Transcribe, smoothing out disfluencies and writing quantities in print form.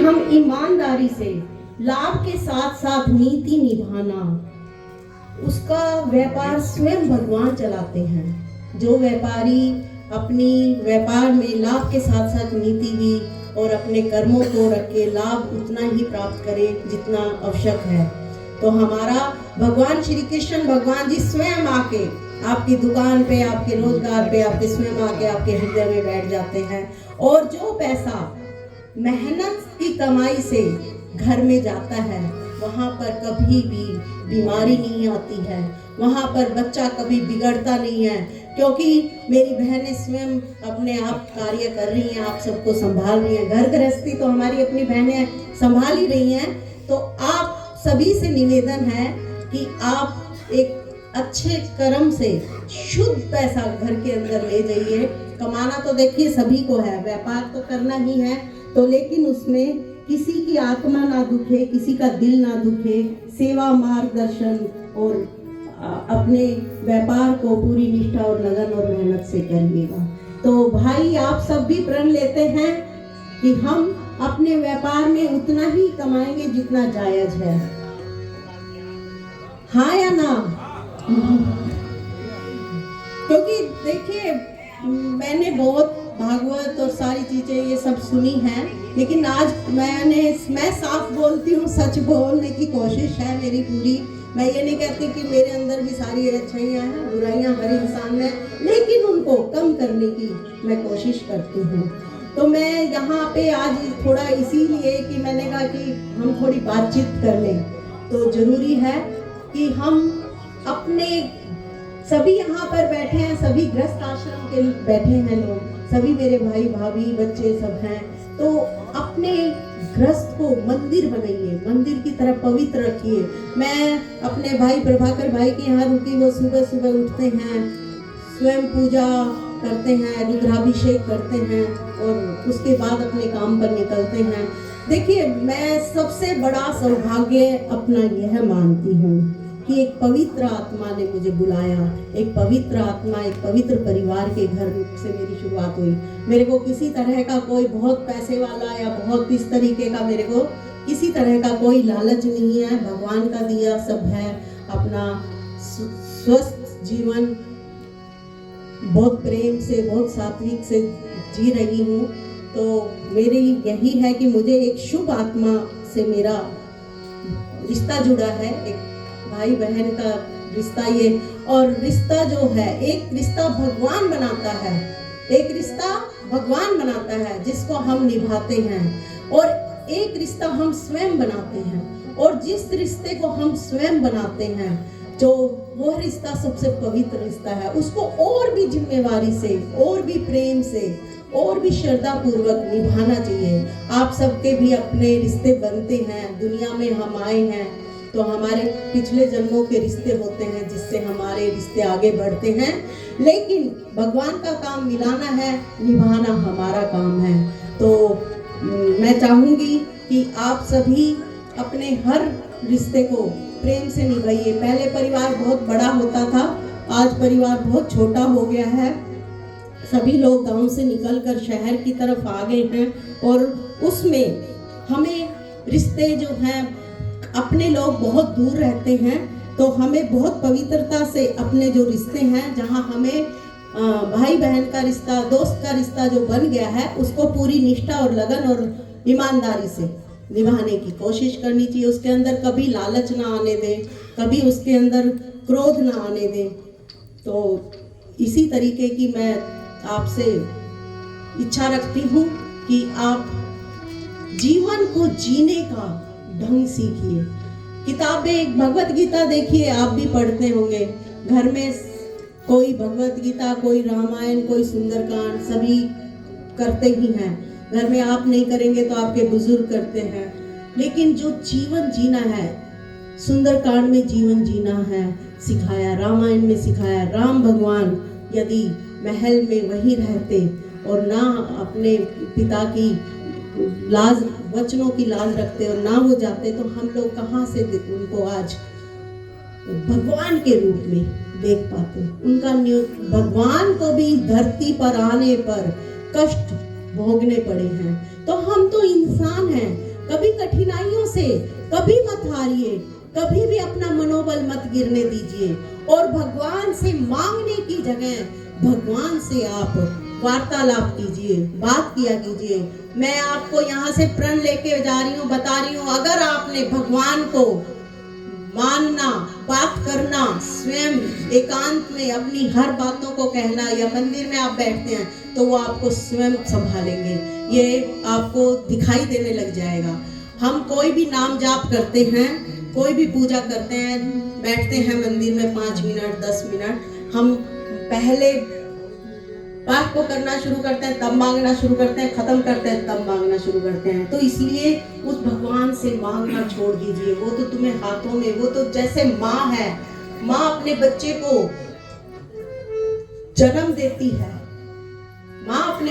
हम ईमानदारी से लाभ के साथ साथ नीति निभाना, उसका व्यापार स्वयं भगवान चलाते हैं। जो व्यापारी अपनी व्यापार में लाभ के साथ साथ नीति भी और अपने कर्मों को रखे, लाभ उतना ही प्राप्त करे जितना आवश्यक है। तो हमारा भगवान श्री कृष्ण, भगवान जी स्वयं आके आपकी दुकान पे, आपके रोजगार पे, आपके स्वयं आके आपके हृदय में बैठ जाते हैं। और जो पैसा मेहनत की कमाई से घर में जाता है, वहाँ पर कभी भी बीमारी नहीं आती है, वहाँ पर बच्चा कभी बिगड़ता नहीं है, क्योंकि मेरी बहनें स्वयं अपने आप कार्य कर रही हैं, आप सबको संभाल रही हैं। घर गृहस्थी तो हमारी अपनी बहनें संभाल ही रही हैं। तो आप सभी से निवेदन है कि आप एक अच्छे कर्म से शुद्ध पैसा घर के अंदर ले जाइए। कमाना तो देखिए सभी को है, व्यापार तो करना ही है, तो लेकिन उसमें किसी की आत्मा ना दुखे, किसी का दिल ना दुखे, सेवा, मार्गदर्शन और अपने व्यापार को पूरी निष्ठा और लगन और मेहनत से करिएगा। तो भाई आप सब भी प्रण लेते हैं कि हम अपने व्यापार में उतना ही कमाएंगे जितना जायज है, हाँ या ना? क्योंकि देखिए मैंने बहुत भागवत और सारी चीजें ये सब सुनी हैं, लेकिन आज मैं साफ बोलती हूँ, सच बोलने की कोशिश है मेरी पूरी। मैं ये नहीं कहती कि मेरे अंदर भी सारी अच्छाइयाँ हैं, बुराइयाँ हर इंसान में, लेकिन उनको कम करने की मैं कोशिश करती हूँ। तो मैं यहाँ पे आज थोड़ा इसीलिए कि मैंने कहा कि हम थोड़ी बातचीत कर लें, तो जरूरी है कि हम अपने सभी यहाँ पर बैठे हैं, सभी गृहस्थ आश्रम के बैठे हैं लोग, सभी मेरे भाई भाभी बच्चे सब हैं। तो अपने गृहस्थ को मंदिर बनाइए, मंदिर की तरह पवित्र रखिए। मैं अपने भाई प्रभाकर भाई के यहाँ रुकी, वो सुबह सुबह उठते हैं, स्वयं पूजा करते हैं, रुद्राभिषेक करते हैं और उसके बाद अपने काम पर निकलते हैं। देखिए मैं सबसे बड़ा सौभाग्य अपना यह मानती हूँ कि एक पवित्र आत्मा ने मुझे बुलाया, एक पवित्र आत्मा, एक पवित्र परिवार के घर से मेरी शुरुआत हुई। मेरे को किसी तरह का कोई बहुत पैसे वाला या बहुत इस तरीके का मेरे को किसी तरह का कोई लालच नहीं है, भगवान का दिया सब है। अपना स्वस्थ जीवन बहुत प्रेम से, बहुत सात्विक से जी रही हूँ। तो मेरी यही है कि मुझे एक शुभ आत्मा से मेरा रिश्ता जुड़ा है, एक भाई बहन का रिश्ता ये। और रिश्ता जो है, एक रिश्ता भगवान बनाता है, एक रिश्ता भगवान बनाता है जिसको हम निभाते हैं, और एक रिश्ता हम स्वयं बनाते हैं। और जिस रिश्ते को हम स्वयं बनाते हैं, जो वो रिश्ता सबसे पवित्र रिश्ता है, उसको और भी जिम्मेवारी से, और भी प्रेम से, और भी श्रद्धा पूर्वक निभाना चाहिए। आप सबके भी अपने रिश्ते बनते हैं, दुनिया में हम आए हैं तो हमारे पिछले जन्मों के रिश्ते होते हैं जिससे हमारे रिश्ते आगे बढ़ते हैं, लेकिन भगवान का काम मिलाना है, निभाना हमारा काम है। तो मैं चाहूँगी कि आप सभी अपने हर रिश्ते को प्रेम से निभाइए। पहले परिवार बहुत बड़ा होता था, आज परिवार बहुत छोटा हो गया है। सभी लोग गांव से निकलकर शहर की तरफ आ गए हैं, और उसमें हमें रिश्ते जो हैं, अपने लोग बहुत दूर रहते हैं, तो हमें बहुत पवित्रता से अपने जो रिश्ते हैं, जहां हमें भाई बहन का रिश्ता, दोस्त का रिश्ता जो बन गया है, उसको पूरी निष्ठा और लगन और ईमानदारी से निभाने की कोशिश करनी चाहिए। उसके अंदर कभी लालच ना आने दें, कभी उसके अंदर क्रोध ना आने दें। तो इसी तरीके की मैं आपसे इच्छा रखती हूँ कि आप जीवन को जीने का ढंग सीखिए। किताबें, भगवत गीता देखिए, आप भी पढ़ते होंगे घर में, कोई भगवत गीता, कोई रामायण, कोई सुंदरकांड, सभी करते ही हैं। घर में आप नहीं करेंगे तो आपके बुजुर्ग करते हैं, लेकिन जो जीवन जीना है, सुंदरकांड में जीवन जीना है सिखाया, रामायण में सिखाया। राम भगवान यदि महल में वहीं रहते और ना अपने पिता की लाज, वचनों की लाज रखते और ना वो जाते, तो हम लोग कहाँ से उनको आज भगवान के रूप में देख पाते। उनका भगवान को भी धरती पर आने पर कष्ट भोगने पड़े हैं, तो हम तो इंसान हैं, कभी कठिनाइयों से कभी मत हारिए, कभी भी अपना मनोबल मत गिरने दीजिए। और भगवान से मांगने की जगह भगवान से आप वार्तालाप कीजिए, बात किया कीजिए। मैं आपको यहाँ से प्रण लेके जा रही हूँ, बता रही हूँ, अगर आपने भगवान को मानना, बात करना, स्वयं एकांत में अपनी हर बातों को कहना, या मंदिर में आप बैठते हैं तो वो आपको स्वयं संभालेंगे, ये आपको दिखाई देने लग जाएगा। हम कोई भी नाम जाप करते हैं, कोई भी पूजा करते हैं, बैठते हैं मंदिर में 5 मिनट 10 मिनट, हम पहले पाठ को करना शुरू करते हैं, तब मांगना शुरू करते हैं, खत्म करते हैं तब मांगना शुरू करते हैं। तो इसलिए उस भगवान से मांगना छोड़ दीजिए। वो तो तुम्हें हाथों में, वो तो जैसे माँ है, माँ अपने बच्चे को जन्म देती है, माँ अपने